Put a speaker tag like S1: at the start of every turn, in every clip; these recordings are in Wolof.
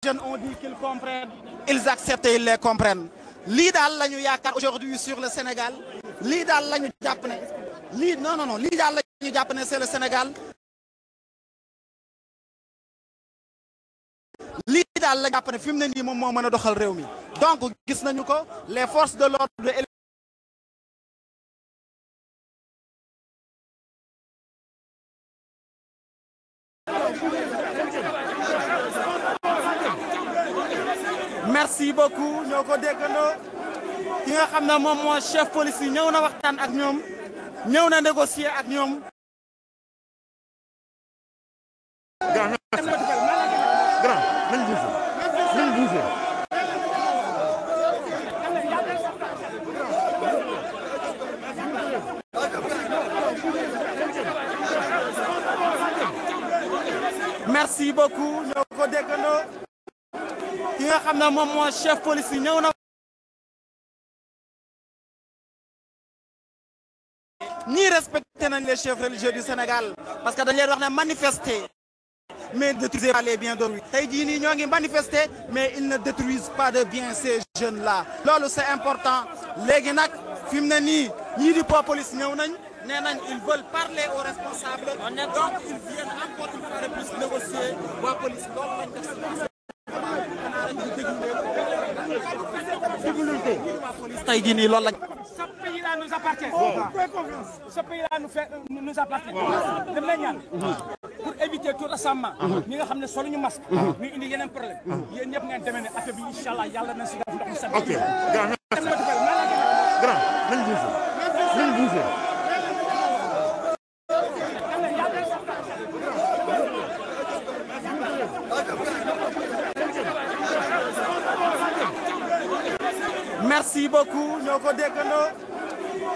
S1: jeunes ont dit qu'ils comprennent, ils acceptent et ils les comprennent. Lii daal la ñu yaakaar aujourd'hui sur le Sénégal lii daal la ñu jàpp ne lii non lii daal la ñu jàpp ne c'est le Sénégal lii daal la ñu jàpp ne fi mu ne nii moom moo mën a doxal réew mi donc gis nañu ko les forces de l'ordre merci beaucoup ñoo ko déggandoo ki nga xam ne moom moo chef police yi ñëw na waxtaan ak ñoom ñëw na négocier ak ñoom. merci beaucoup ñoo ko déggandoo ki nga xam ne moom moo chef police yi ñëw na. ñii respecté nañ les chefs religieux du Sénégal parce que dañ leen wax ne manifester mais ne détruisez pas les biens d'autrui. tey jii nii ñoo ngi manifester mais ils ne détruisent pas de biens ces jeunes là. loolu c'est important léegi nag fi mu ne nii ñii di police ñëw nañ nee nañ ils veulent parler aux responsables donc ils viennent encore une fois de plus négocier waa police loolu lañ def tey jii nii loolu lañ.
S2: Ce pays-là nous appartient. Ce pays-là nous appartient. dem nañ ñaan pour éviter tout rassemblement. ñi nga xam ne solo ñu masque. ñu indi yeneen problème. yéen ñëpp ngeen demee ne affaire bi incha allah yàlla na si def ndox mu set.
S3: ok grand nañ bougé nañ bougé.
S1: merci beaucoup ñoo ko déggandoo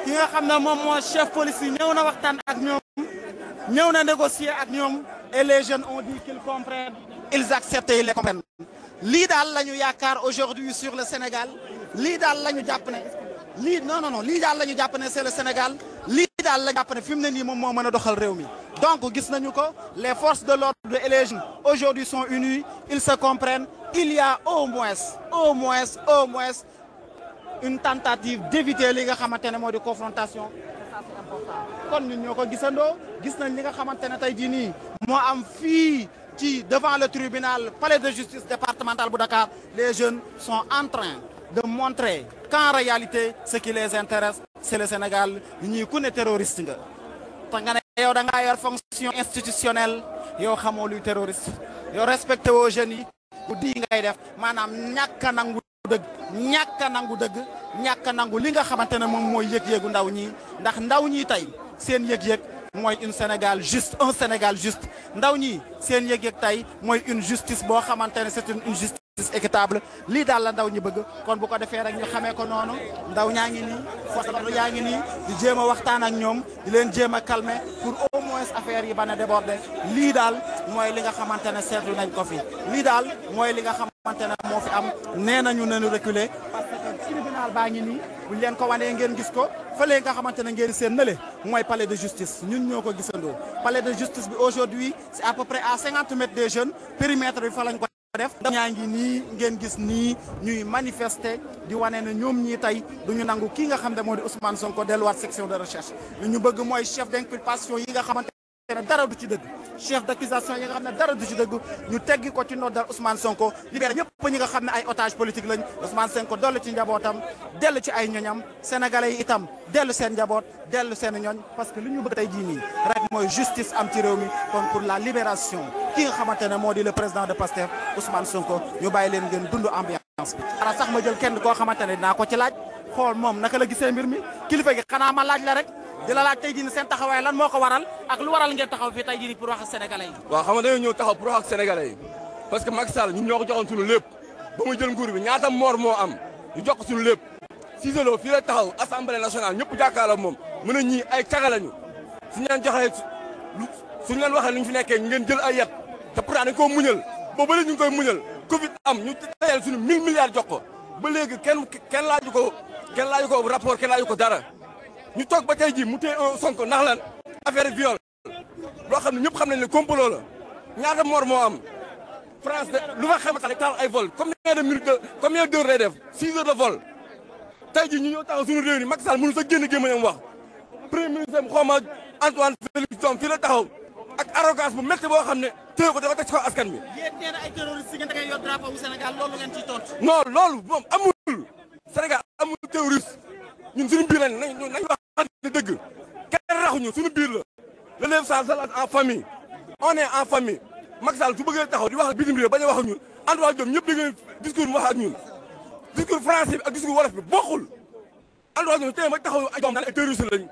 S1: ki nga xam ne moom moo chef police yi ñëw na waxtaan ak ñoom ñëw na négocier ak ñoom et les jeunes ont dit qu'ils comprennent ils acceptent et ils les comprennent. lii daal la ñu yaakaar aujourd'hui sur le Sénégal lii daal la ñu jàpp ne lii non lii daal la ñu jàpp ne c'est le Sénégal lii daal la ñu jàpp ne fi mu ne nii moom moo mën a doxal réew mi donc gis nañu ko les forces de l'ordre et les jeunes aujourd'hui sont unis ils se comprennent il y a au moins une tentative d'éviter li nga xamante ne moo di confrontation ça c'est important kon ñun ñoo ko gisandoo gis nañ li nga xamante ne tey jii nii moo am fii ci devant le tribunal palais de justice départemental bu Dakar les jeunes sont en train de montrer qu'en réalité ce qui les intéresse c'est le Sénégal ñii ku ne terroriste nga te nga ne yow da ngaa yor fonction institutionnelle yow xamoo luy terroriste yow respecté woo jeunes yi bu di ngay def maanaam ñàkk a nangu dëgg ñàkk a nangu dëgg ñàkk a nangu li nga xamante ne moom mooy yëg-yëgu ndaw ñi ndax ndaw ñi tey seen yëg-yëg mooy un Sénégal juste ndaw ñi seen yëg-yëg tey mooy une justice boo xamante ne c'est une justice équitable lii daal la ndaw ñi bëgg kon bu ko defee rek ñu xamee ko noonu ndaw ñaa ngi nii foto yaa ngi nii di jéem a waxtaan ak ñoom di leen jéem a calmer pour au moins affaire yi bañ a déborder lii daal mooy li nga xamante ne seetlu nañ ko fi lii daal mooy li nga xamante ne moo fi am nee nañu nañu reculer parce que tribunal baa ngi nii buñ leen ko wanee ngeen gis ko fële nga xamante ne ngeen seen nële mooy palais de justice ñun ñoo ko gisandoo palais de justice bi aujourd'hui c'est à peu près à 50 mètres des jeunes périmètre bi fa lañ ko def ñaa ngi nii ngeen gis nii ñuy manifester di wane ne ñoom ñii tey duñu nangu kii nga xam ne moo di Ousmane Sonko delluwaat section de recherche li ñu bëgg mooy chef d'inculpation yi nga xamante ne dara du ci dëgg chef d'accusation yi nga xam ne dara du ci dëgg ñu teggi ko ci ndoddal Ousmane Sonko libéré ñëpp ñi nga xam ne ay otage politique lañ Ousmane Sonko dellu ci njabootam dellu ci ay ñoñam sénégalais yi itam dellu seen njaboot dellu seen ñoñ parce que li ñu bëgg tey jii nii rek mooy justice am ci réew mi kon pour la libération ki nga xamante ne moo di le président de Pastef Ousmane Sonko ñu bàyyi leen ngeen dund ambiance bi. xanaa sax ma jël kenn koo xamante ne dinaa ko ci laaj xool moom naka la gisee mbir mi kilifa gi xanaa ma laaj la rek di la laaj tey jii nii seen taxawaay lan moo ko waral ak lu waral ngeen taxaw fii tey jii nii pour wax ak sénégalais yi.
S4: waaw xam nga dañoo ñëw taxaw pour wax ak sénégalais yi parce que Macky Sall ñun ñoo ko joxoon suñu lépp ba muy jël nguur bi ñaata moor moo am ñu jox ko suñu lépp Cissé Lo fii la taxaw assemblée nationale ñëpp jàkkaarloo moom mën a ñii ay caga lañu suñu leen joxee suñu leen waxee lu ñu fi nekkee ngeen jël ay yat te pourtant dañ koo muñal boobu ba léegi ñu ngi koy muñal Covid am ñu tayal suñu 1000 milliards jox ko ba léegi kenn laaju ko rapport kenn laaju ko dara ñu toog ba tey jii mu téye Sonko ndax lan affaire viol loo xam ne ñëpp xam nañ ne complot la ñaata mort moo am France lu fa xamante ne taal ay vol combien d'heures lay def 6 heures de vol tey jii ñu ñëw taxaw suñu réew ni Macky Sall mënu sa génn gémmañam wax premier ministre xaw ma Antoine Félix Diome fii la taxaw ak arrogance bu métti boo xam ne téye ko dafa teg ci kaw askan bi.
S1: yéen nee na ay terroristes ngeen da ngay yor drapeau bu Sénégal loolu ngeen ciy tontu.
S4: non loolu moom amul Sénégal amul terroriste ñun suñu biir lañ nañ wax dëgg kenn raxuñu suñu biir la l'élève ça se lance en famille on est en famille Macky Sall su bëggee taxaw di wax ak bitim réew bañ a wax ak ñun Antoine Diome ñëpp dégg discours mu wax ak ñun discours français bi ak discours wolof bi bokkul Antoine Diome tey ma taxaw ak ñoom daal ay terroriste lañ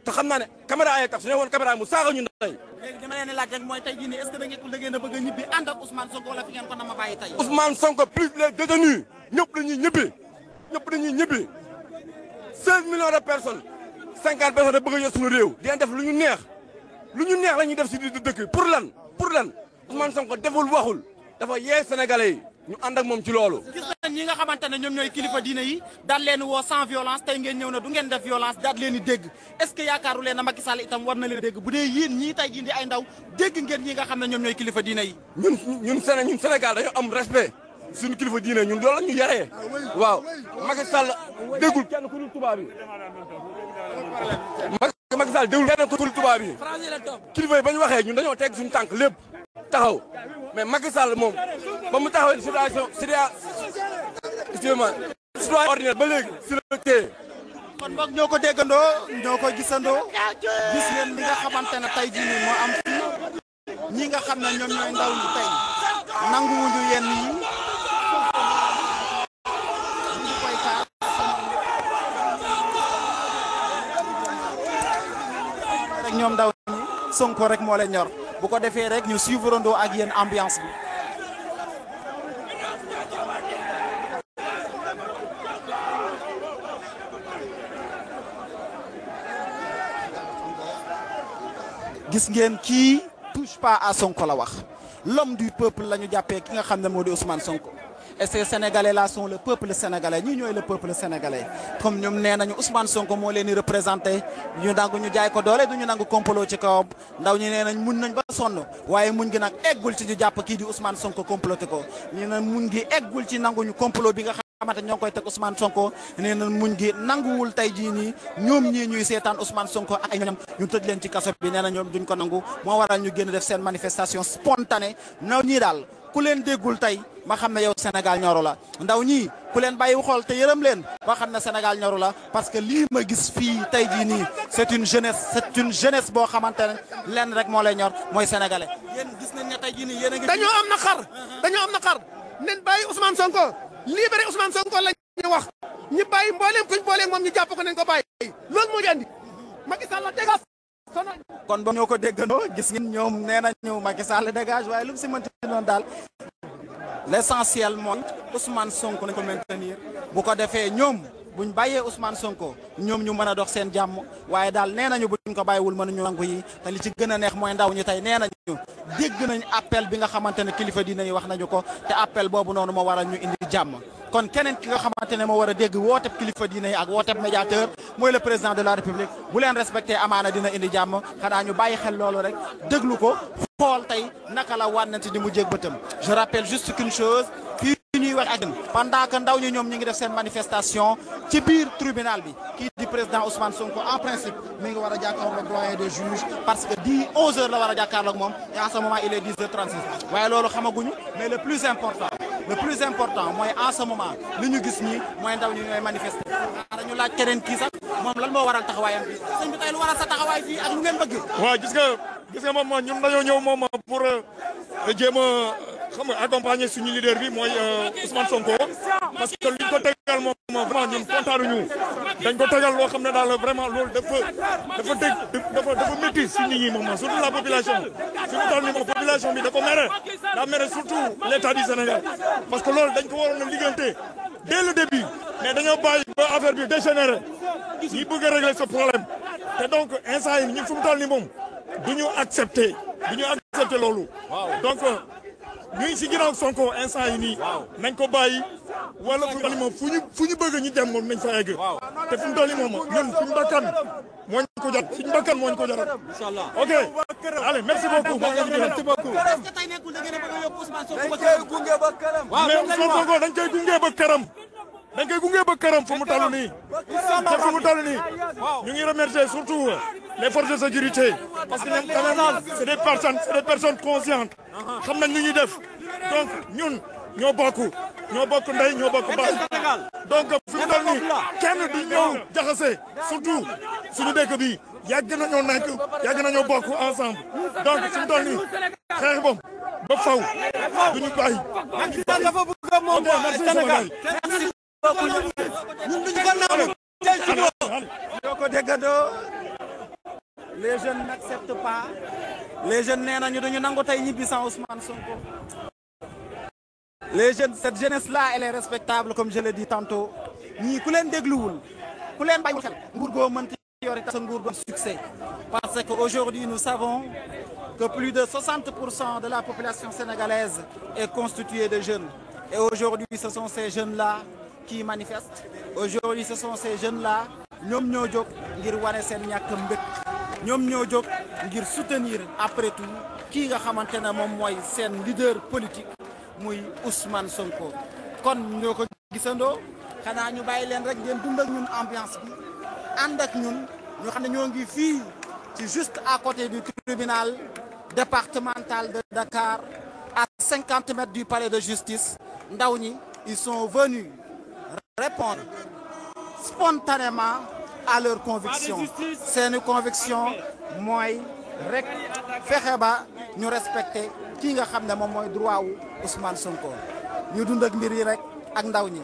S4: te xam naa ne caméra ay tax su ñu woon caméra mu saaga ñu ndey.
S1: léegi dama leen di laaj rek mooy tey jii nii est-ce que da ngeen a bëgg a ñibbi ànd ak Ousmane Sonko wala fi ngeen ko nama bàyyi tey.
S4: Ousmane Sonko plus les détenus ñëpp dañuy ñibbi 16 millions de personnes 50 personnes da bëgg a yor suñu réew. di def lu ñu neex la ñuy def si dëkk pour lan Ousmane Sonko deful waxul dafa yee sénégalais yi ñu ànd ak moom ci loolu.
S1: gis nañ ñi nga xamante ne ñoom ñooy kilifa diine yi daal leen woo sans violence tey ngeen ñëw na du ngeen def violence daal leen di dégg est-ce que yaakaaru leen na Macky Sall itam war na leen dégg bu dee yéen ñii tey jii di ay ndaw dégg ngeen ñi nga xam ne ñoom ñooy kilifa diine yi.
S4: ñun Sénégal dañoo am respect suñu kilifa diine ñun loolu la ñu yaree waaw Macky Sall déggul kenn ku dul tubaab bi Macky Sall déggul kenn ku dul tubaab bi kilifa yi ba ñu waxee ñun dañoo teg suñu tànk lépp taxaw mais Macky Sall moom ba mu taxawee situation ordinaire ba léegi si la téye.
S1: kon boog ñoo ko déggandoo ñoo ko gisandoo gis ngeen li nga xamante ne tey jii nii moo am fii ñi nga xam ne ñoom ñooy ndaw ñi tey nanguwuñu yenn yi ñu koy kaas rek ñoom ndaw ñi Sonko rek moo leen ñor bu ko defee rek ñu suivre ndoo ak yéen ambiance bi. gis ngeen kii touche pas à Sonko la wax l'homme du peuple la ñu jàppee ki nga xam ne moo di Ousmane Sonko et ces sénégalais là sont le peuple sénégalais ñii ñooy le peuple sénégalais comme ñoom nee nañu Ousmane Sonko moo leen di représenté ñu nangu ñu jaay ko doole du ñu nangu complot ci kawam ndaw ñi nee nañ muñ nañ ba sonn waaye muñ gi nag eggul ci ñu jàpp kii di Ousmane Sonko comploté ko ñu ne muñ gi eggul ci nangu ñu complot bi nga xamante ñoo ngi koy teg Ousmane Sonko nee na muñ gi nanguwul tey jii nii ñoom ñii ñuy seetaan Ousmane Sonko ak ay ñoñam ñu tëj leen ci kaso bi nee na ñoom duñ ko nangu moo waral ñu génn def seen manifestation spontanée ndaw ñii daal ku leen déggul tey ma xam ne yow Sénégal ñoru la ndaw ñii ku leen bàyyi xool te yërëm leen ba xam ne Sénégal ñoru la parce que lii ma gis fii tey jii nii c'est une jeunesse boo xamante ne lenn rek moo lay ñor mooy sénégalais. yéen gis nañ ne tey jii nii yéen a ngi.
S3: dañoo am naqar nen bàyyi Ousmane Sonko libéré Ousmane Sonko la ñu wax ñu bàyyi mbooleem kuñ booleeg moom ñu jàpp ko nañ ko bàyyi loolu moo di andi Macky Sall la dégage.
S1: kon ba ñoo ko déggandoo gis ngeen ñoom nee nañu Macky Sall dégage waaye lu mu si mënti noonu daal l'essentiel mooy Ousmane Sonko nañ ko maintenir bu ko defee ñoom buñ bàyyee Ousmane Sonko ñoom ñu mën a dox seen jàmm waaye daal nee nañu buñ ko bàyyiwul mënuñu nangu yi te li ci gën a neex mooy ndaw ñi tey nee nañu dégg nañ appel bi nga xamante ne kilifa diine yi wax nañu ko te appel boobu noonu moo waral ñu indi jàmm kon keneen ki nga xamante ne moo war a dégg wooteb kilifa diine yi ak wooteb médiateur mooy le président de la république bu leen respecté amaana dina indi jàmm xanaa ñu bàyyi xel loolu rek déglu ko xool tey naka la wànnante di mu jég bëtam je rappelle juste qu'une chose fii ñuy wax ak pendant que ndaw ñi ñoom ñi ngi def seen manifestation ci biir tribunal bi kii di président Ousmane Sonko en principe mi ngi war a jàkkaarloog doyen des juges parce que 11 heures la war a jàkkaarloog moom et en ce moment il est 10h36 waaye loolu xamaguñu mais le plus important mooy en ce moment li ñu gis nii mooy ndaw ñi ñooy manifester dañu laaj keneen kii sax moom lan moo waral taxawaayam bi sëñ bi tey lu waral sa taxawaay fii ak lu ngeen bëgg.
S3: waaw gis nga moom ñun dañoo ñëw moom pour jéem a xam nga accompagner suñu leader bi mooy Ousmane Sonko parce que liñ ko tegal moom vraiment ñun kontaanuñu dañ ko tegal loo xam ne daal vraiment loolu dafa métti si nit ñi moom surtout la population suñu toll nii moom population bi dafa mere surtout l'état du Sénégal parce que loolu dañ ko waroon a liggante dès le début mais dañoo bàyyi ba affaire bi dégénéré ñi bëgg a régler ce problème te donc instant yi ñun fu mu toll nii moom du ñu accepter loolu donc ñu ngi si ginnaaw Sonko instant yi nii nañ ko bàyyi wala fu ñu bëgg ñu dem moom nañ fa egg te fu mu toll nii moom ñun suñu bakkan moo ñu ko jar suñu bakkan moo ñu ko jar.
S1: Inch'Allah.
S3: ok allez merci beaucoup.
S1: Merci beaucoup. Est-ce que tey nekkul da ngeen a bëgg a yóbbu Ousmane Sonko
S4: dañ koy gunge ba këram.
S3: mais Ousmane Sonko dañ koy gunge ba këram. dañ koy gunge ba këram fu mu toll nii. te fu mu toll nii ñu ngi remercier surtout les forces de sécurité parce que ñoom quand même c'est des personnes conscientes. xam nañ li ñuy def donc ñun ñoo bokk ndey ñoo bokk baay. donc fu mu toll nii kenn du ñëw jaxase surtout suñu dëkk bi yàgg nañoo nekk yàgg nañoo bokk ensemble donc fu mu toll nii xeex boobu ba faw duñu bàyyi.
S1: dafa bëgg a moom Sénégal. ñun duñu ko nangu tey suba. ñoo ko déggandoo les jeunes n'acceptent pas les jeunes nee nañu duñu nangu tey ñibbi sans Ousmane Sonko. les jeunes cette jeunesse là elle est respectable comme je l'ai dit tantôt ñii ku leen dégluwul ku leen bàyyi xel nguur goo mënti yore sa nguur goo succès parce que aujourd'hui nous savons que plus de 60% de la population sénégalaise est constituée de jeunes et aujourd'hui ce sont ces jeunes là qui manifestent aujourd'hui ce sont ces jeunes là ñoom ñoo jóg ngir wane seen ñàkk mbëkk ñoom ñoo jóg ngir soutenir après tout kii nga xamante ne moom mooy seen leader politique muy Ousmane Sonko kon ñoo ko gisandoo xanaa ñu bàyyi leen rek ngeen dund ak ñun ambiance bi ànd ak ñun ñu xam ne ñoo ngi fii ci juste à côté du tribunal départemental de Dakar à 50 mètres du palais de justice ndaw ñi ils sont venus répondre spontanément à leurs convictions seeni conviction mooy rek fexe ba ñu respecter kii nga xam ne moom mooy droit wu Ousmane Sonko ñu dund ak mbir yi rek ak ndaw ñi.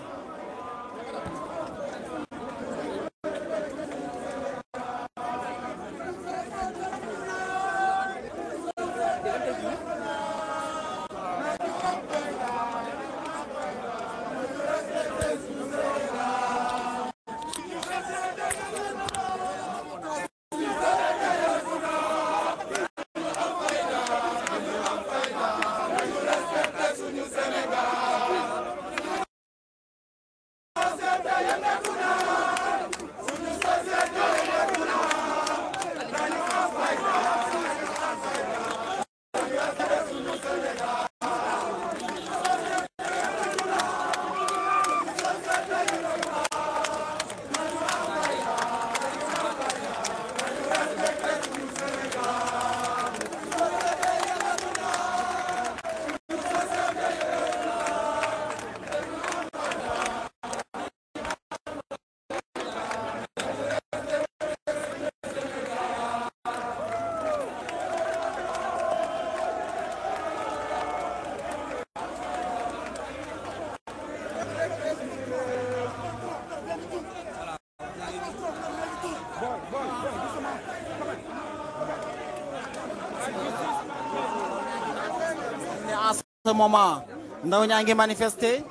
S1: En ce moment ndaw ñaa ngi manifester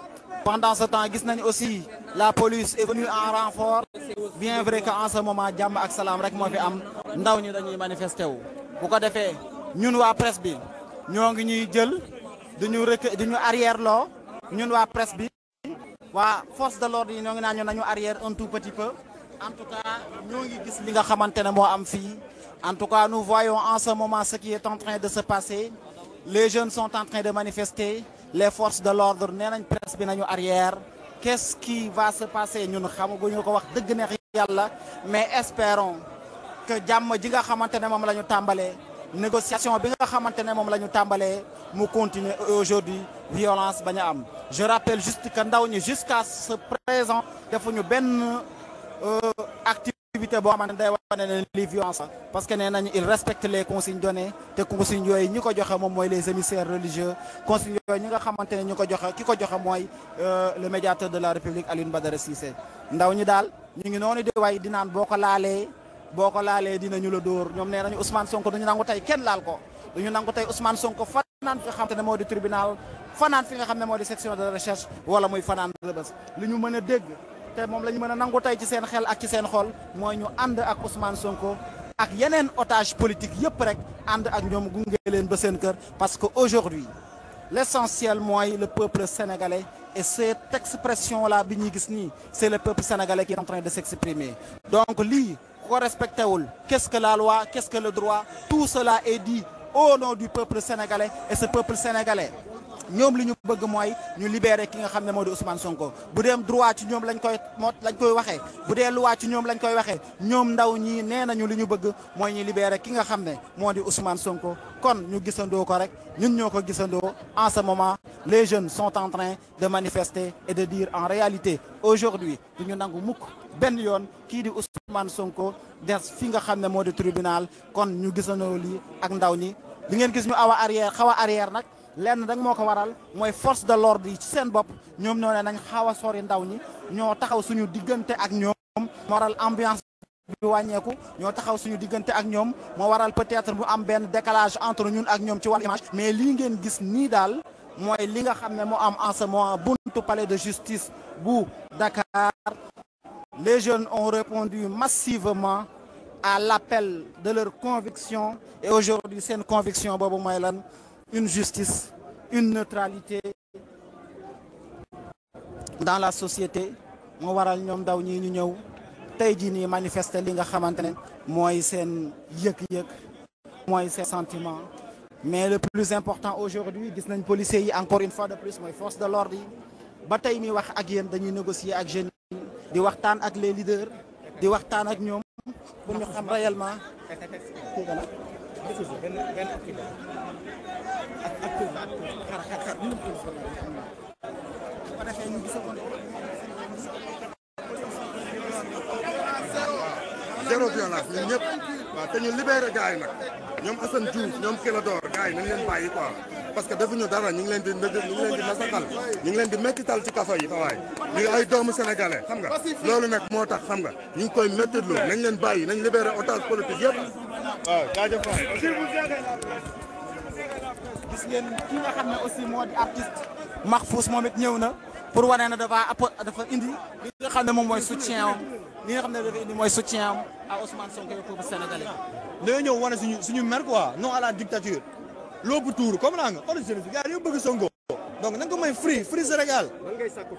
S1: pendant ce temps gis nañ aussi la police est venue en renfort bien vrai que en ce moment jàmm ak salaam rek moo fi am ndaw ñi dañuy manifester wu. bu ko defee ñun waa presse bi ñoo ngi ñuy jël duñu arrière loo ñun waa presse bi waa force de l'ordre yi ñoo ngi naan ñu nañu arrière un tout petit peu en tout cas ñoo ngi gis li nga xamante ne moo am fii en tout cas nous voyons en ce moment ce qui est en train de se passer. Les jeunes sont en train de manifester les forces de l'ordre nee nañ presse bi nañu arrière qu'est-ce qui va se passer ñun xamaguñu ko wax dëgg neex yàlla mais espérons que jàmm ji nga xamante ne moom la ñu tàmbalee négociation bi nga xamante ne moom la ñu tàmbalee mu continuer aujourd'hui violence bañ a am. Je rappelle juste que ndaw ñi jusqu'à ce présent defuñu benn activité boo xamante ne day wane ne li violence parce que nee nañu il respecte les consignes données te consignes yooyu ñi ko joxe moom mooy les émissaires religieux consignes yooyu ñi nga xamante ne ñu ko joxe ki ko joxe mooy le médiateur de la République Alioune Badara Cissé ndaw ñi daal ñu ngi noonu di way di naan boo ko laalee dinañu la dóor ñoom nee nañu Ousmane Sonko duñu nangu tey kenn laal ko duñu nangu tey Ousmane Sonko fanaan fi nga xamante ne moo di tribunal fanaan fi nga xam ne moo di section de recherche wala muy fanaan Rebeuss li ñu mën a dégg te moom la ñu mën a nangu tey ci seen xel ak ci seen xol mooy ñu ànd ak Ousmane Sonko ak yeneen otage politique yëpp rek ànd ak ñoom gunge leen ba seen kër parce que aujourd'hui l'essentiel mooy le peuple sénégalais et cette expression là bi ñuy gis nii c'est le peuple sénégalais qui est en train de s'exprimer donc lii ko respecté wul. Qu'est-ce que la loi, qu'est-ce que le droit? Tout cela est dit au nom du peuple sénégalais, et ce peuple sénégalais ñoom li ñu bëgg mooy ñu libérer ki nga xam ne moo di Ousmane Sonko. bu dee droit ci ñoom lañ koy waxee, bu dee loi ci ñoom lañ koy waxee, ñoom ndaw ñi nee nañu li ñu bëgg mooy ñu libérer ki nga xam ne moo di Ousmane Sonko. kon ñu gisandoo ko rek, ñun ñoo ko gisandoo. En ce moment les jeunes sont en train de manifester et de dire en réalité aujourd'hui du ñu nangu mukk benn yoon kii di Ousmane Sonko des fi nga xam ne moo di tribunal. kon ñu gisandoo lii ak ndaw ñi li ngeen gis ñu xaw a arrière nag lenn rek moo ko waral mooy force de l'ordre yi ci seen bopp ñoom ñoo ne nañ xaw a sori ndaw ñi, ñoo taxaw suñu diggante ak ñoom, moo waral ambiance bi wàññeeku, ñoo taxaw suñu diggante ak ñoom, moo waral peut-être mu am benn décalage entre ñun ak ñoom ci wàllu image. mais lii ngeen gis nii daal mooy li nga xam ne moo am en ce moment buntu palais de justice bu Dakar. Les jeunes ont répondu massivement à l'appel de leur conviction, et aujourd'hui seen conviction boobu mooy lan? Une justice, une neutralité dans la société. moo waral ñoom ndaw ñi ñu ñëw tey jii nii manifester li nga xamante ne mooy seen yëg-yëg, mooy seen sentiment. mais le plus important aujourd'hui gis nañ policiers yi encore une fois de plus mooy force de l'ordre yi ba tey mi wax ak yéen dañuy négocier ak jeunes yi, di waxtaan ak les leaders, di waxtaan ak ñoom pour ñu xam réellement
S3: zéro violence ñun ñëpp. waaw te ñu libéré gars yi nag ñoom Assane Diouf ñoom Kélador gars yi nañ leen bàyyi quoi parce que defuñu dara ñu ngi leen di nasaxal, ñu ngi leen di méttital ci kaso yi tawaay. ñu ngi ay doomu sénégalais xam nga loolu nag moo tax xam nga ñu ngi koy méttitlu, nañ leen bàyyi, nañ libéré otage politique yëpp. waaw jaajëf waay.
S1: gis ngeen ki nga xam ne aussi moo di artiste Mahfous moom it ñëw na pour wane na dafa indi li nga xam ne moom mooy soutien am, li nga xam ne dafa indi mooy soutien am à Ousmane Sonko et au peuple sénégalais.
S5: dañoo ñëw wane suñu mer quoi, non à la dictature. loobu tuur comme naa nga xoolal jeunesse bi gars yi dañoo bëgg Sonko. donc nañ ko may free Sénégal.
S6: lan ngay sàkku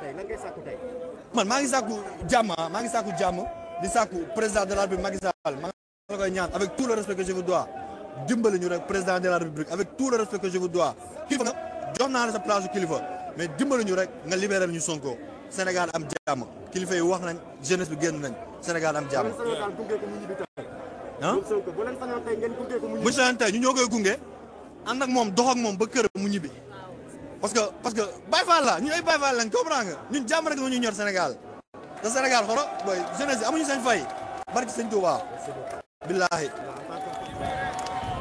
S6: tey
S5: man maa ngi sàkku jàmm di sàkku président de la République Macky Sall maa ngi la koy ñaan avec tout le respect que je vous dois dimbali ñu rek président de la République avec tout le respect que je vous dois. kilifa nga jox naa la sa place kilifa mais dimbali ñu rek nga libéral ñu Sonko Sénégal am jàmm kilifa yi wax nañ jeunesse bi génn nañ Sénégal am jàmm. ah bu sañoon tey ñu ñoo koy gunge ànd ak moom dox ak moom ba kër mu ñibbi parce que Baye Fall la ñu ay Baye Fall lañ comprends nga ñun jàmm rek la ñu ñor Sénégal te Sénégal xoro booy jeunesse yi amuñu seen fay barki sëñ Touba billaahi.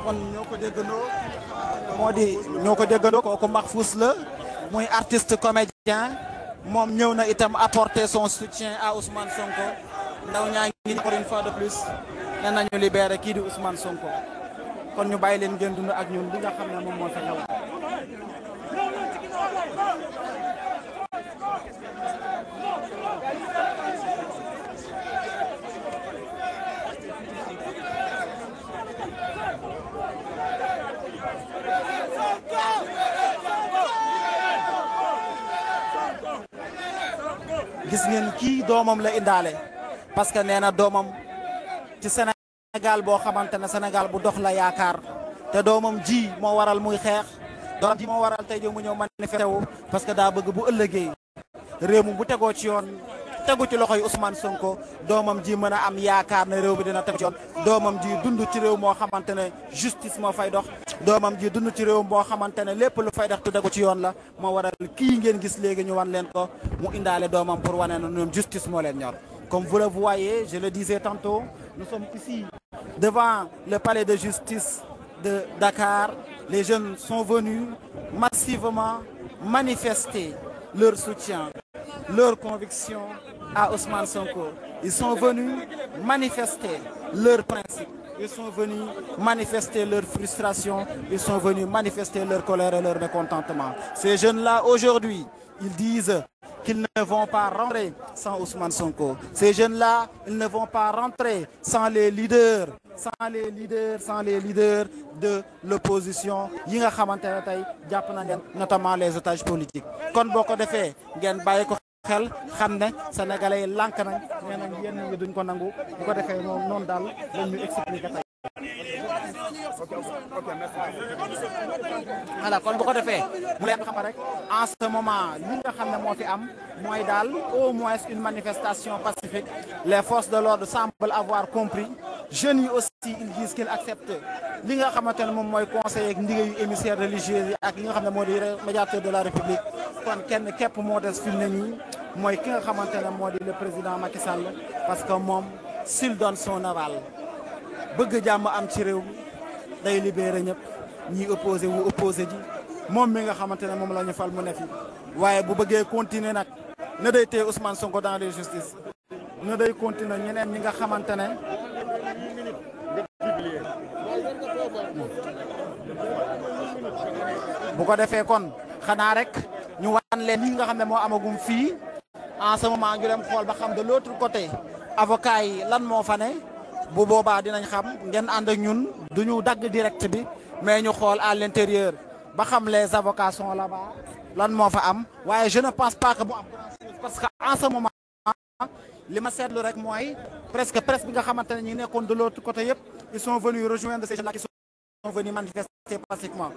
S1: kon ñoo ko déggandoo moo di ñoo ko déggandoo kooku Mahfous la muy artiste comédien moom ñëw na itam apporter son soutien à Ousmane Sonko. ndaw ñaa ngi encore une fois de plus nee nañu libéré kii di Ousmane Sonko kon ñu bàyyi leen ngeen dund ak ñun li nga xam ne moom moo fi xew. gis ngeen kii doomam la indaale parce que nee na doomam ci Sénégal boo xamante ne Sénégal bu dox la yaakaar te doomam ji moo waral muy xeex doomam ji moo waral tey jii mu ñëw manifesté wu parce que daa bëgg bu ëllëgee réew mi bu tegoo ci yoon tegu ci loxoy Ousmane Sonko doomam ji mën a am yaakaar ne réew bi dina tegu ci yoon doomam ji dund ci réew moo xamante ne justice moo fay dox doomam ji dund ci réew moo xamante ne lépp lu fay dox te tegu ci yoon la moo waral kii ngeen gis léegi ñu wan leen ko mu indaale doomam pour wane na ñoom justice moo leen ñor. Comme vous le voyez, je le disais tantôt, nous sommes ici devant le palais de justice de Dakar. Les jeunes sont venus massivement manifester leur soutien, leur conviction à Ousmane Sonko. Ils sont venus manifester leurs principes. Ils sont venus manifester leur frustration. Ils sont venus manifester leur colère et leur mécontentement. Ces jeunes-là, aujourd'hui, ils disent qu'ils ne vont pas rentrer sans Ousmane Sonko. Ces jeunes-là, ils ne vont pas rentrer sans les leaders de l'opposition yi nga xamante ne tey jàpp na leen notamment les otages politiques. kon boo ko defee ngeen bàyyi ko xel xam ne sénégalais yi lànk nañ nee nañ yenn ñi duñ ko nangu bu ko defee noonu daal lañ ñu expliqué tey. voilà kon bu ko defee mu leen xam rek en ce moment li nga xam ne moo fi am mooy daal au moins une manifestation pacifique les forces de l'ordre semblent avoir compris jeunes yi aussi ils disent qu'ils acceptent li nga xamante ne moom mooy conseiller ak ndigé yu émissaires religieux yi ak li nga xam ne moo di médiateur de la république kon kenn képp moo des fi mu ne nii mooy ki nga xamante ne moo di le président Macky Sall parce que moom s'il donne son aval bëgg jàmm am ci réew mi day libéré ñëpp ñi opposé wu opposé ji moom mi nga xamante ne moom la ñu fal mu ne fi waaye bu bëggee continuer nag na day téye Ousmane Sonko dans les justice na day continuer ñeneen ñi nga xamante ne bu ko defee kon xanaa rek ñu wan leen li nga xam ne moo amagum fii en ce moment ñu dem xool ba xam de l'autre côté avocat yi lan moo fa ne bu boobaa dinañ xam ngeen ànd ak ñun duñu dagg direct bi mais ñu xool à l'intérieur ba xam les avocats sont là-bas lan moo fa am waaye je ne pense pas que mu am parce que en ce moment li ma seetlu rek mooy presque presse bi nga xamante ne ñi nekkoon de l'autre côté yëpp ils sont venus rejoindre ces gens-là qui sont venus manifester pacifiquement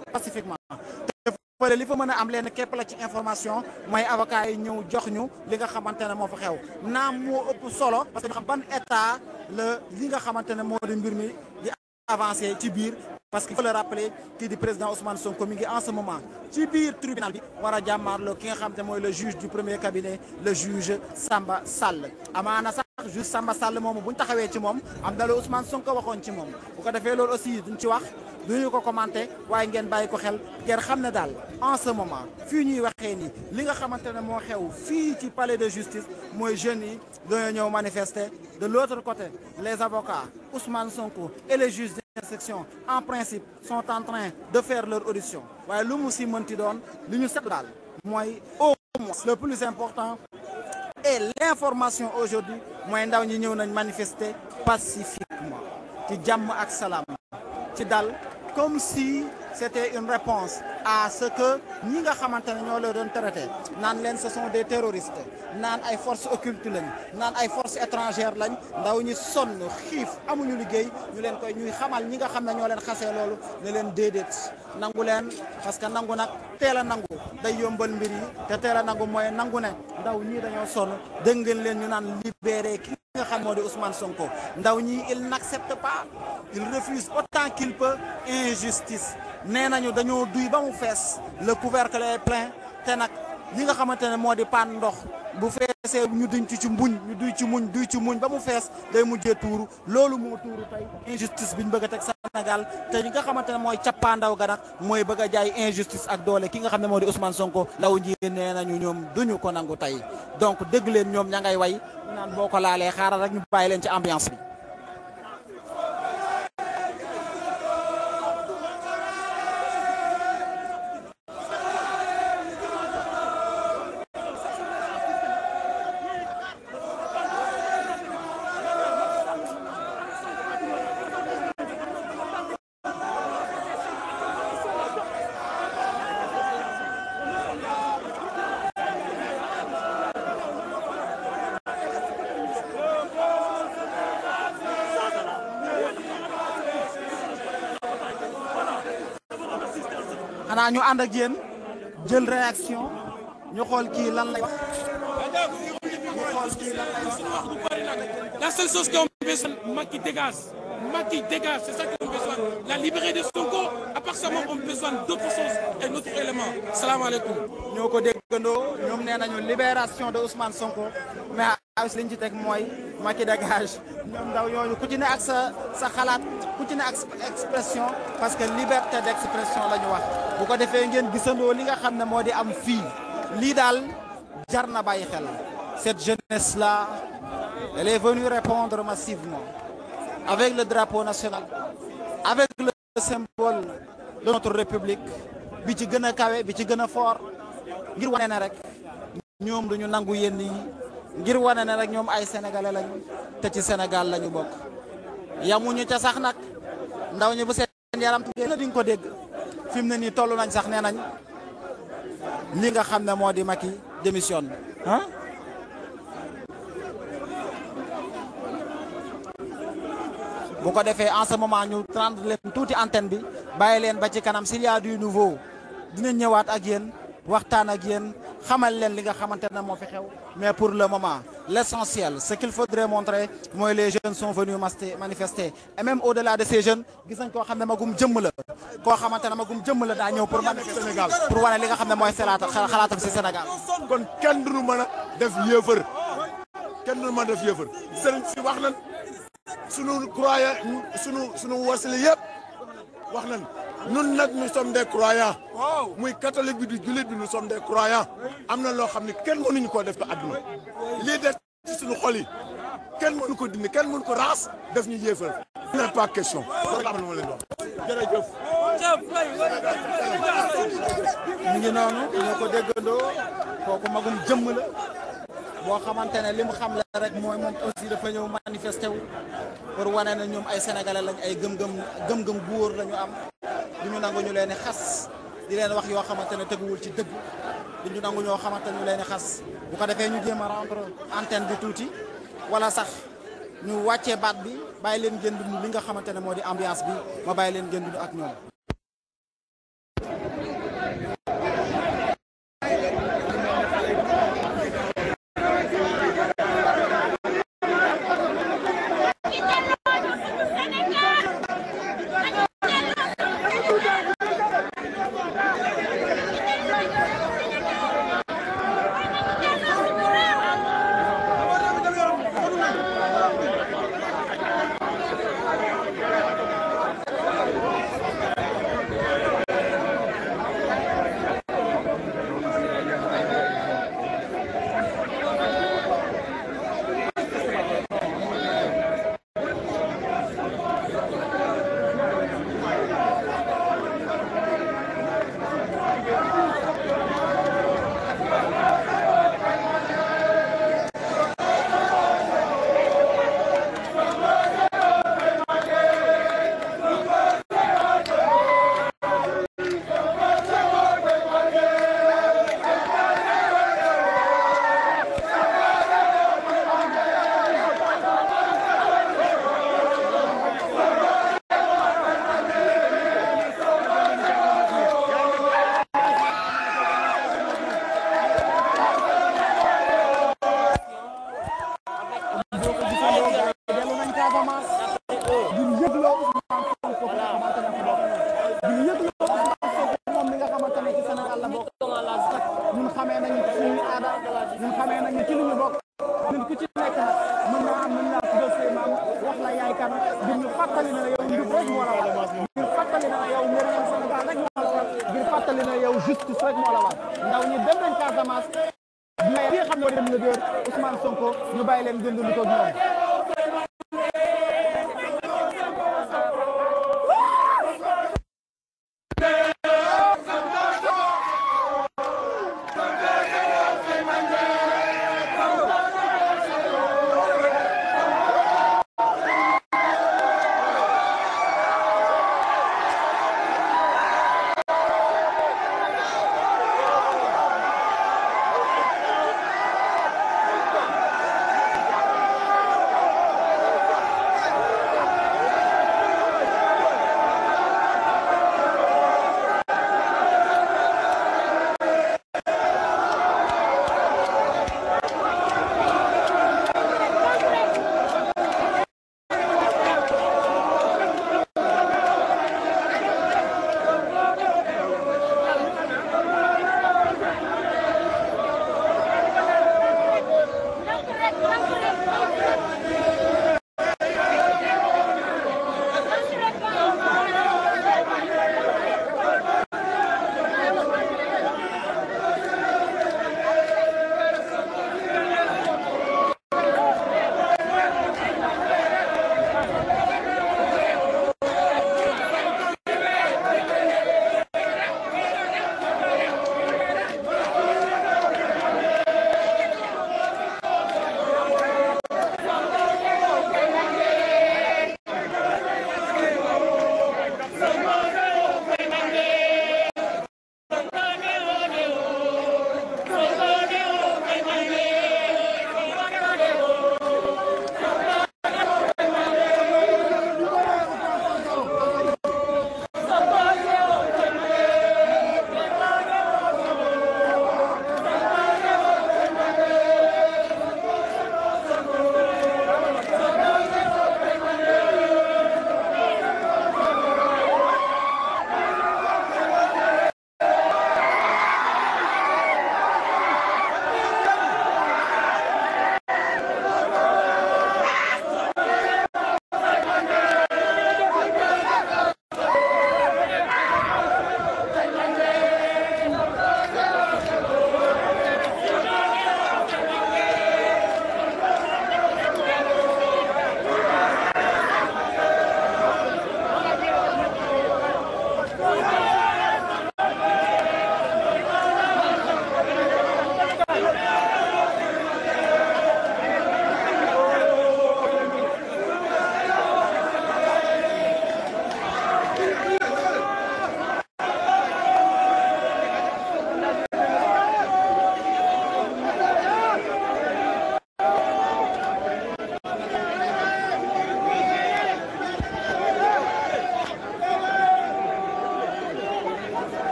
S1: te fële li fa mën a am leen képp la ci information mooy avocat yi ñëw jox ñu li nga xamante ne moo fa xew naam moo ëpp solo parce que ñu xam ban état la li nga xamante ne moo di mbir mi di avancé ci biir parce qu'il faut le rappeler kii di président Ousmane Sonko mi ngi en ce moment ci biir tribunal bi war a jàmmaarloo ki nga xamante ne mooy le juge du premier cabinet le juge Samba Sall amaana sax juge Samba Sall moomu bu ñu taxawee ci moom am na la Ousmane Sonko waxoon ci moom bu ko defee loolu aussi duñ ci wax duñu ko commenté waaye ngeen bàyyi ko xel ngeen xam ne daal en ce moment fii ñuy waxee ni li nga xamante ne moo xew fii ci palais de justice mooy jeunes yi dañoo ñëw manifester de l'autre côté les avocats Ousmane Sonko et les juges d'instruction en principe sont en train de faire leur audition waaye lu mu si mënti doon li ñu set daal mooy au moins le plus important et l'information aujourd'hui mooy ndaw ñi ñëw nañ manifester pacifiquement ci jàmm ak salaam ci dal comme si c'était une réponse à ce que ñi nga xamante ne ñoo la doon traité naan leen ce sont des terroristes naan ay forces occultes lañ naan ay forces étrangères lañ ndaw ñi sonn xiif amuñu liggéey ñu leen koy ñuy xamal ñi nga xam ne ñoo leen xasee loolu ne leen déedéet nangu leen parce que nangu nag teel a nangu day yombal mbir yi te teel a nangu mooy nangu ne ndaw ñii dañoo sonn dégg ngeen leen ñu naan libéré ki nga xam moo di Ousmane Sonko ndaw ñi il n'accepte pas il refuse autant qu'il peut injustice nee nañu dañoo duy ba mu fees le couvercle est plein te nag li nga xamante ne moo di paan ndox bu feesee ñu duñ ci mbuñ ñu duy ci muñ ba mu fees day mujjee tuuru loolu moo tuuru tey injustice bi ñu bëgg a teg Sénégal te ñi nga xamante ne mooy cappaandaw ga nag mooy bëgg a jaay injustice ak doole ki nga xam ne moo di Ousmane Sonko ndaw ñi nee nañu ñoom duñu ko nangu tey donc dégg leen ñoom ña ngay way naan boo ko laalee xaaral rek ñu bàyyi leen ci ambiance bi. xanaa ñu ànd ak yéen jël réaction ñu xool kii lan lay wax ñu xool kii lan lay wax.
S7: La seule chose qu'on a besoin, Macky dégage, c'est ça qu'on a besoin. La libérer de Sonko, à part ça, on a besoin d'autres choses et d'autres éléments. Salam alaikum.
S1: ñoo ko déggandoo ñoom nee nañu libération de Ousmane Sonko mais aussi li ñu ci teg mooy Macky dégage ñoom ndaw yooyu ku ci ne ak sa xalaat ku ci ne ak expression parce que liberté d'expression la ñu wax bu ko defee ngeen gisandoo li nga xam ne moo di am fii lii daal jar na bàyyi xel cette jeunesse là elle est venue répondre massivement avec le drapeau national avec le symbole de notre république bi ci gën a kawe bi ci gën a fort ngir wane ne rek ñoom duñu nangu yenn yi ngir wane ne rek ñoom ay sénégalais lañu te ci Sénégal lañu bokk yamuñu ca sax nag ndaw ñi bu seen yaram tuggee la di nga ko dégg fi mu ne nii toll nañ sax nee nañ li nga xam ne moo di Macky démissionne ah bu ko defee en ce moment ñu rendre leen tuuti antenne bi bàyyi leen ba ci kanam s'il y a du nouveau dinañ ñëwaat ak yéen waxtaan ak yéen xamal leen li nga xamante ne moo fi xew mais pour le moment l'essentiel ce qu'il faudrait montrer mooy les jeunes sont venus manifester et même au-delà de ces jeunes gis nañ koo xam ne magum jëmm la koo xamante ne magum jëmm la daa ñëw pour manifester Sénégal pour wane li nga xam ne mooy xalaatam si Sénégal.
S3: kon kenn du mën a def yëfër kenn du mën a def yëfër sëriñ si wax nañ sunu croyant sunu wasila yëpp wax nañ ñun nag nous sommes des croyants muy catholique bi di jullit bi nous sommes des croyants am na loo xam ne kenn mënuñu koo def ko àdduna lii des ci suñu xol yi kenn mënu ko dindi kenn mënu ko raxas def ñu yéefal n'est pas question loolu am na ma leen wax jërëjëf
S1: ñu ngi noonu ñoo ko déggandoo kooku magum jëmm la boo xamante ne li mu xam la rek mooy moom aussi dafa ñëw manifesté wu pour wane na ñoom ay sénégalais lañ ay gëm-gëm gu wóor la ñu am du ñu nangu ñu leen di xas di leen wax yoo xamante ne teguwul ci dëgg du ñu nangu ñoo xamante ne ñu leen di xas bu ko defee ñu jéem a rendre antenne bi tuuti wala sax ñu wàccee baat bi bàyyi leen gën dund li nga xamante ne moo di ambiance bi ma bàyyi leen gën dund ak ñoom. justice rek moo la war ndaw ñi dem nañ Casamance bi nga xam ne dem leader Ousmane Sonko ñu bàyyi leen gën lu ko ñoom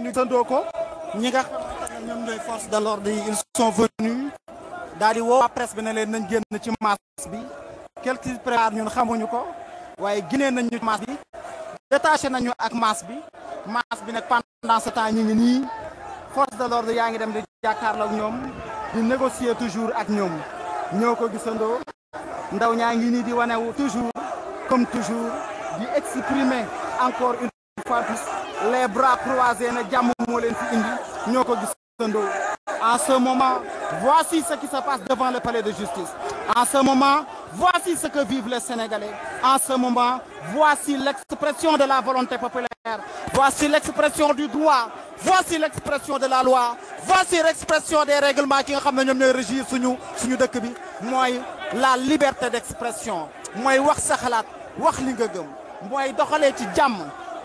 S1: ñu gisandoo ko ñi nga xamante ne ñoom ñooy force de l'ordre yi ils sont venus daal di woo presse bi ne leen nañ génn ci marche bi quelques préparent ñun xamuñu ko waaye génnee nañ ñu marche bi détaché nañu ak marche bi nag pendant ce temps ñi ngi nii force de l'ordre yaa ngi dem di jàkkaarloo ak ñoom di négocier toujours ak ñoom ñoo ko gisandoo ndaw ñaa ngi nii di wanewu toujours comme toujours di exprimer encore une fois plus les bras croisés na jàmm moo leen fi indi ñoo ko gisandoo. En ce moment, voici ce qui se passe devant le palais de justice. En ce moment, voici ce que vivent les Sénégalais. En ce moment, voici l'expression de la volonté populaire. Voici l'expression du droit. Voici l'expression de la loi. Voici l'expression des règlements qui nga xam ne ñoom ñooy régir suñu dëkk bi mooy la liberté d'expression mooy wax sa xalaat wax li nga gëm mooy doxalee ci jàmm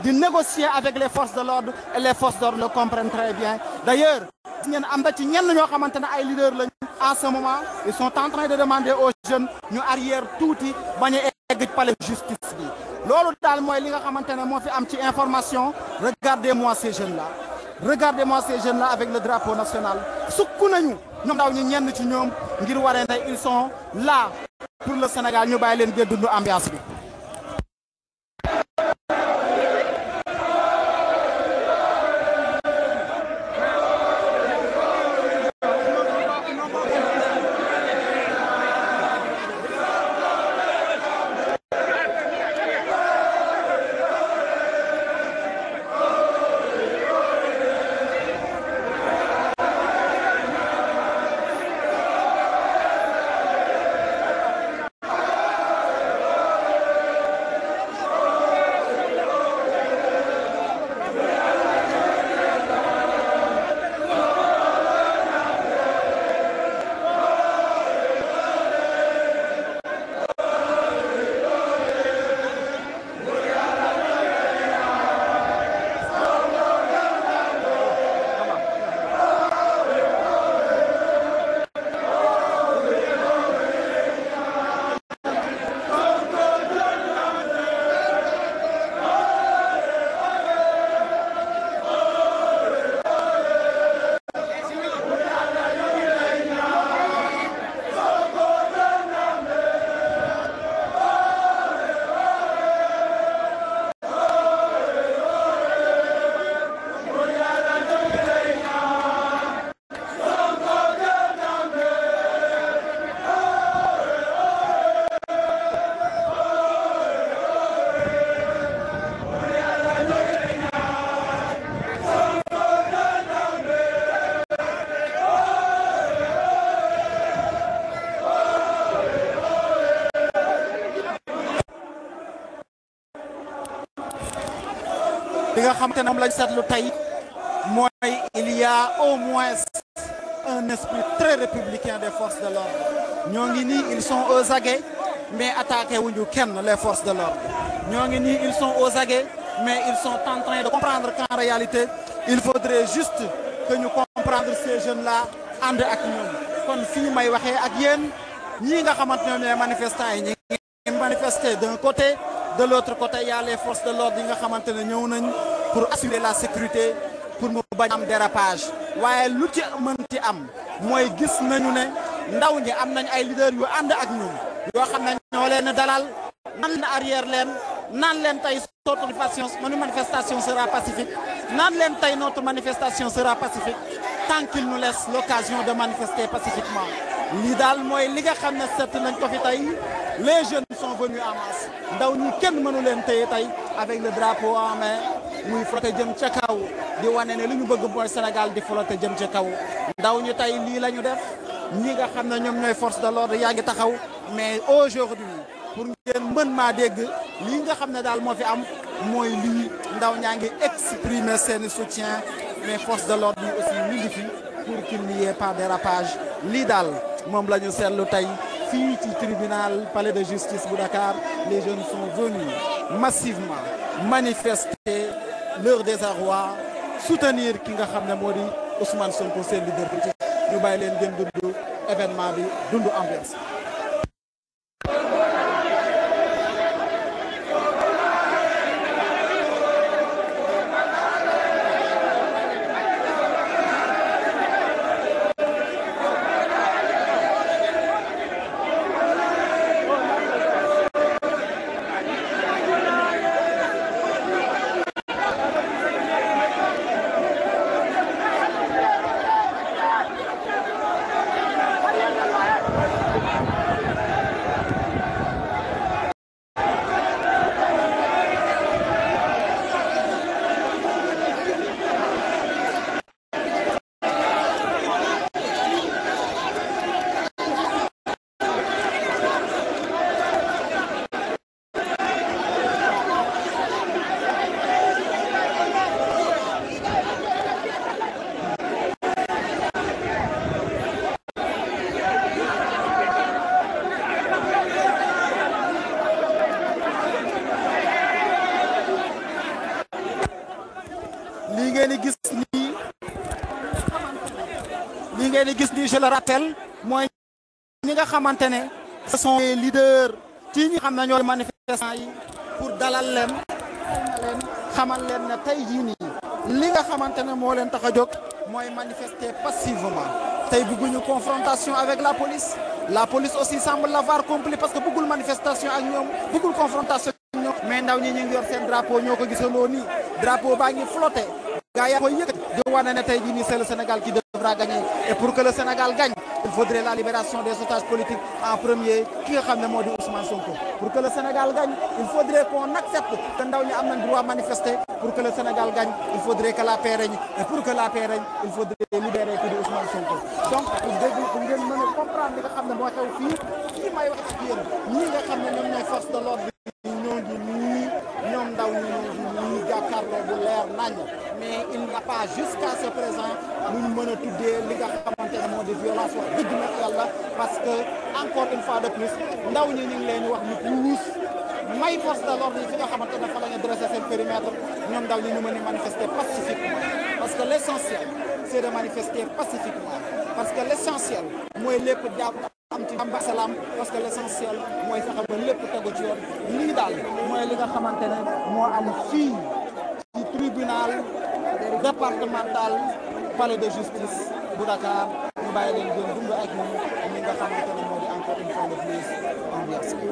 S1: di négocier avec les forces de l'ordre et les forces de l'ordre le comprennent très bien. D'ailleurs, ngeen am na ci ñenn ñoo xamante ne ay leaders lañu en ce moment ils sont en train de demander aux jeunes ñu arrière tuuti bañ a egg palais de justice bi loolu daal mooy li nga xamante ne moo fi am ci information. Regardez-moi ces jeunes là avec le drapeau national sukk nañu ñoom ndaw ñi ñenn ci ñoom ngir waree ne ils sont là pour le Sénégal ñu bàyyi leen gën dundu ambiance bi. li nga xamante ne moom lañ seetlu tey mooy il y a au moins un esprit très républicain des forces de l'ordre ñoo ngi nii ils sont aux aguets mais attaqué wuñu kenn les forces de l'ordre ñoo ngi nii ils sont aux aguets mais ils sont en train de comprendre qu'en réalité il faudrait juste que ñu comprendre ces jeunes là ànd ak ñoom kon fii may waxee ak yéen ñii nga xamante ñoom ñooy manifestants yi ñi ngi manifester d'un côté de l'autre côté il y a les forces de l'ordre yi nga xamante ne ñëw nañ pour assurer la sécurité pour mu bañ am dérapage waaye lu ci mënti am mooy gis nañu ne ndaw ñi am nañ ay leaders yu ànd ak ñun yoo xam ne ñoo leen dalal nan leen arrière leen naan leen tey notre manifestation sera pacifique naan leen tey notre manifestation sera pacifique tant qu'il nous laisse l'occasion de manifester pacifiquement lii daal mooy li nga xam ne seet nañ ko fi tey les jeunes sont venus en masse ndaw ñi kenn mënu leen téye tey avec le drapeau en main muy flotter jëm ca kaw di wane ne li ñu bëgg mooy Sénégal di flotter jëm ca kaw ndaw ñu tey lii la ñu def ñi nga xam ne ñoom ñooy force de l'ordre yaa ngi taxaw mais aujourd'hui pour ngeen mën maa dégg lii nga xam ne daal moo fi am mooy lii ndaw ñaa ngi exprimer seen soutien mais force de l'ordre yi aussi ñu ngi fi pour qu'il n'y ait pas dérapage lii daal moom la ñu seetlu tey fii ci tribunal palais de justice bu Dakar les jeunes sont venus massivement manifester leur désarroi soutenir ki nga xam ne moo di Ousmane Sonko seen leader politique ñu bàyyi leen gën dund événement bi dund ambiance. lii ngeen di gis nii je le rappelle mooy ñi nga xamante ne ce sont les leaders ci ñi xam ne ñooy manifestants yi pour dalal leen xamal leen ne tey jii nii li nga xamante ne moo leen tax a jóg mooy manifester passivement tey bëgguñu confrontation avec la police aussi semble l'avoir compris parce que bëggul manifestation ak ñoom bëggul confrontation ak ñoom mais ndaw ñi ñu ngi yor seen drapeau ñoo ko gisandoo nii drapeau baa ngi flotté gaa yaa koy yëkkati di wane ne tey jii nii c'est le Sénégal qui devra gagner et pour que le Sénégal gagne il faudrait la libération des otages politiques en premier ki nga xam ne moo di Ousmane Sonko pour que le Sénégal gagne il faudrait qu'on accepte que ndaw ñi am nañ droit manifester pour que le Sénégal gagne il faudrait que la paix règne et pour que la paix règne il faudrait libérer ki di Ousmane Sonko donc pour ngeen mën a comprendre li nga xam ne moo xew fii may wax ak yéen ñii nga xam ne ñoom ñooy force de l'ordre bi ñoo ngi nii ñoom ndaw ñi ñii jàkkaarloo bu leer nañ mais il n'y a pas jusqu'à ce présent lu ñu mën a tuddee li nga xamante ne moo di violence wax dëgg na yàlla parce que encore une fois de plus ndaw ñi ñu ngi leen wax ñu puus may force de l'ordre yi fi nga xamante ne fa la ñu dressé seen périmètre ñoom ndaw ñi ñu mën a manifester pacifiquement parce que l'essentiel c'est de manifester pacifiquement parce que l'essentiel mooy lépp jàpp am ci am salaam parce que l'essentiel mooy fexe ba lépp tegu ci yoon lii daal mooy li nga xamante ne moo am fii ci tribunal départemental palais de justice bu Dakar ñu bàyyi leen gën dund ak ñun ñi nga xamante ne moo di encore une fois de plus ambiance bi.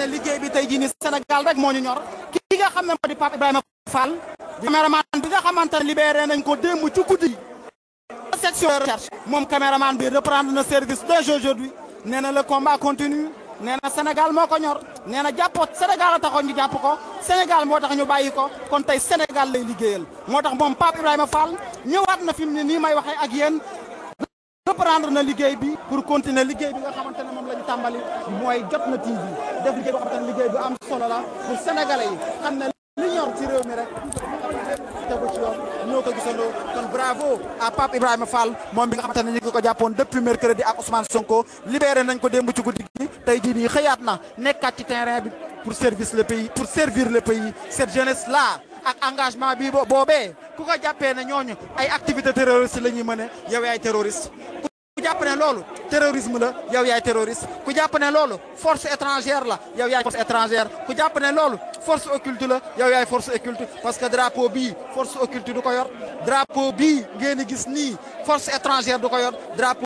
S1: ne liggéey bi tey jii ni Sénégal rek moo ñu ñor ki nga xam ne moo di Pape Ibrahima Fall di caméraman bi nga xamante ne libéré nañ ko démb ci guddi section de recherche moom caméraman bi reprendre na service dès aujourd'hui nee na le combat continue nee na Sénégal moo ko ñor nee na jàppoo Sénégal a taxoon ñu jàpp ko Sénégal moo tax ñu bàyyi ko kon tey Sénégal lay liggéeyal moo tax moom Pape Ibrahima Fall ñëwaat na fi mu ne nii may waxee ak yéen reprendre na liggéey bi pour continuer liggéey bi nga xamante ne moom la ñu tàmbali mooy Jotna TV def liggéey boo xamante ne liggéey bu am solo la pour sénégalais yi xam ne li ñor ci réew mi rek tegu ci yoon ñoo ko gisandoo kon bravo à Pape Ibrahima Fall moom bi nga xamante ne ñu ngi ko jàppoon depuis mercredi ak Ousmane Sonko libéré nañ ko démb ci guddi gi tey jii nii xëyaat na nekkaat ci terrain bi pour servir le pays cette jeunesse là ak engagement bi boobee ku ko jàppee ne ñooñu ay activité terroriste la ñuy mëne yow yaay terroriste ku jàpp ne loolu terrorisme la yow yaay terroriste ku jàpp ne loolu force étrangère la yow yaay force étrangère ku jàpp ne loolu force occulte la yow yaay force occulte parce que drapeau bii force occulte du ko yor drapeau bii ngeen di gis nii force étrangère du ko yor drapeau